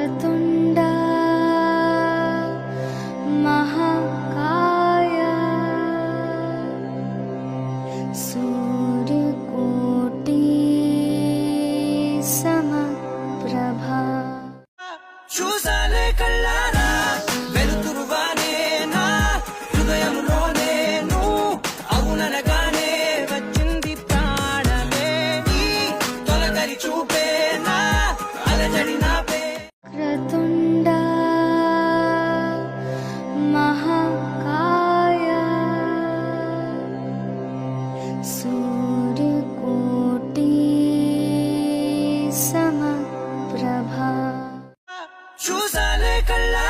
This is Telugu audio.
వక్రతుండా మహాకాయ సూర్యకోటి సమప్రభా చూసాలే కళ్ళారా వెలుతురువానే నా హృదయంలోనే నువ్వు అవుననగానే వచ్చింది ప్రాణమే నీ తొలకరి చూపే నా అలజడి నాపే వక్రతుండా మహాకాయ సూర్యకోటి సమప్రభా చూసాలే కళ్ళారా